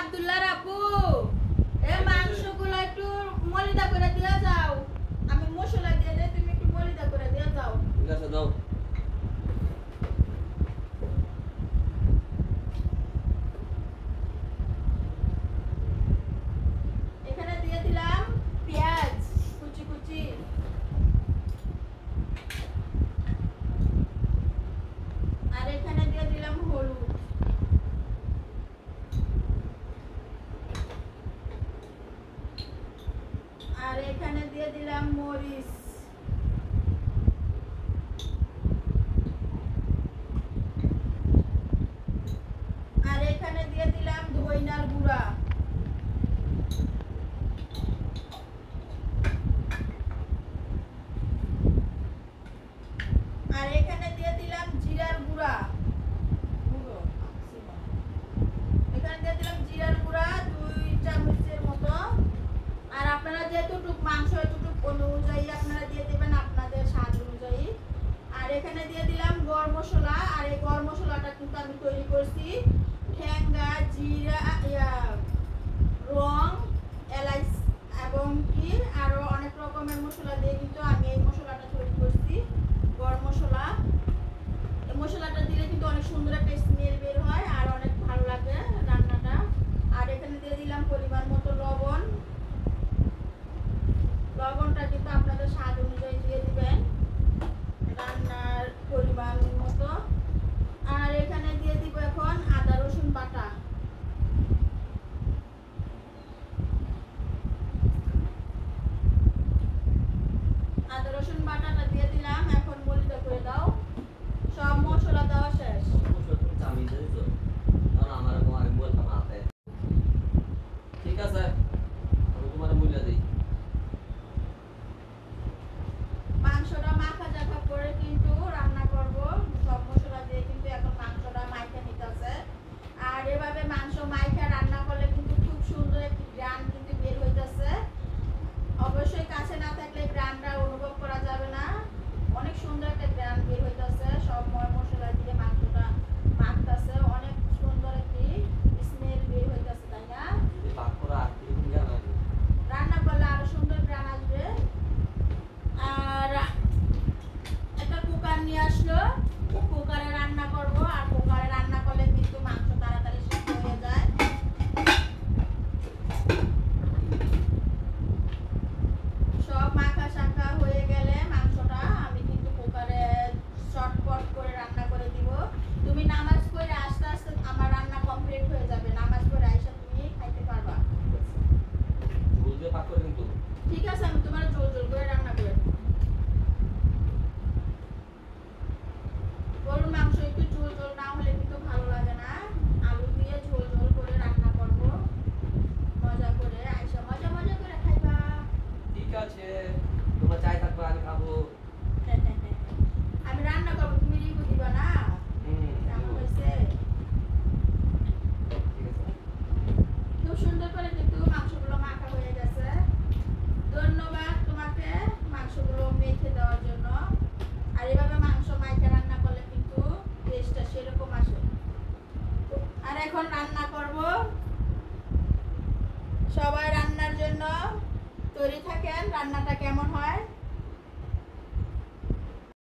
আব্দুল্লাহর আপু, এই মাংসগুলো একটু মলিদা করে দিয়ে যাও। আমি মশলা দিয়ে দেই, তুমি একটু মলিদা করে দিয়ে যাও। ঠিক আছে, দাও। এখানে দিয়ে দিলাম পেঁয়াজ কুচি কুচি, আর এখানে দিয়ে দিলাম হলুদ, আর এখানে দিয়ে দিলাম মরিচ, আর এখানে দিয়ে দিলাম ধইনার গুঁড়া, আর এখানে দিয়ে দিলাম জিরার গুঁড়া, এখানে দিয়ে দিলাম জিরার গুঁড়া 2 চামচের মতো। আর আপনারা যেটুকু মাংস এতটুকু অনুযায়ী আপনারা দিয়ে দেবেন আপনাদের স্বাদ অনুযায়ী। আর এখানে দিয়ে দিলাম গরম মশলা, আর এই গরম মশলাটা কিন্তু আমি তৈরি করছি ঠেঙ্গা, জিরা, রং, এলাচ এবং কি আরো অনেক রকমের মশলা দিয়ে কিন্তু আমি এই মশলাটা তৈরি করছি গরম মশলা। এই মশলাটা দিলে কিন্তু অনেক সুন্দর একটা স্মেল বের হয় আর অনেক ভালো লাগে রান্নাটা। আর এখানে দিয়ে দিলাম পরিমাণ মতো লবণ, লবণটা কিন্তু আপনাদের স্বাদ অনুযায়ী দিয়ে দিবেন রান্নার পরিমাণ মতো। আর এখানে দিয়ে দিব এখন আদা রসুন বাটা, আদা রসুন বাটাটা দিয়ে দিলাম। এখন মলিদা করে দাও। সব মশলা দেওয়া শেষ। ঠিক আছে, আমি তোমার মূল্য দিই। মাংসটা মাখা জাখা করে কিন্তু রান্না করব, সব মশলা দিয়ে কিন্তু এখন মাংসটা মাইখা নিতেছে। আর এভাবে মাংস মাইখা রান্না করলে কিন্তু খুব সুন্দর একটি গ্রান কিন্তু বের হইতেছে। অবশ্যই কাছে না থাকলে গ্রানটা অনুভব করা যাবে না, অনেক সুন্দর একটা গ্রান বের হইতেছে। সব মশলা দিয়ে মাংসটা মাখতেছে, অনেক সুন্দর একটি স্মেল বের হইতেছে, তাই না? রান্না করলে আরো সুন্দর গ্রান আসবে। আর একটা কুকার নিয়ে আসলো, কুকারে রান্না করব। আর কুকারে রান্না করলে কিন্তু মাংস তাড়াতাড়ি সিদ্ধ হয়ে যায়। সব মাখা শাখা হয়ে গেলে মাংসটা আমি কিন্তু কুকারে শর্টকাট করে রান্না করে দিব। তুমি নামাজ পড়ে আস্তে আস্তে আমার রান্না কমপ্লিট হয়ে যাবে, নামাজ পড়ে আইসা তুমি খাইতে পারবা। ঠিক আছে, আমি তোমার জোল জোল করে রান্না করে দেব। গরুর মাংস একটু ঝোল ঝোল না হলে কিন্তু ভালো লাগে না, আলু দিয়ে ঝোল ঝোল করে রান্না করব, মজা করে আইসা মজা মজা করে খাইবা। ঠিক আছে, তোমার চাই থাকবে, আমি খাবো। আমি রান্না করব, তুমি রিভিউ দিবা না কেমন হয়েছে। ঠিক আছে। খুব সুন্দর করে কিন্তু মাংসগুলো মাখা হয়ে গেছে। ধন্যবাদ তোমাকে মাংসগুলো মেখে দেওয়ার জন্য। আর এভাবে মাংস মাইখা রান্না করলে কিন্তু টেস্টটা সেরকম আসে। আর এখন রান্না করব, সবাই রান্নার জন্য তৈরি থাকেন। রান্নাটা কেমন হয়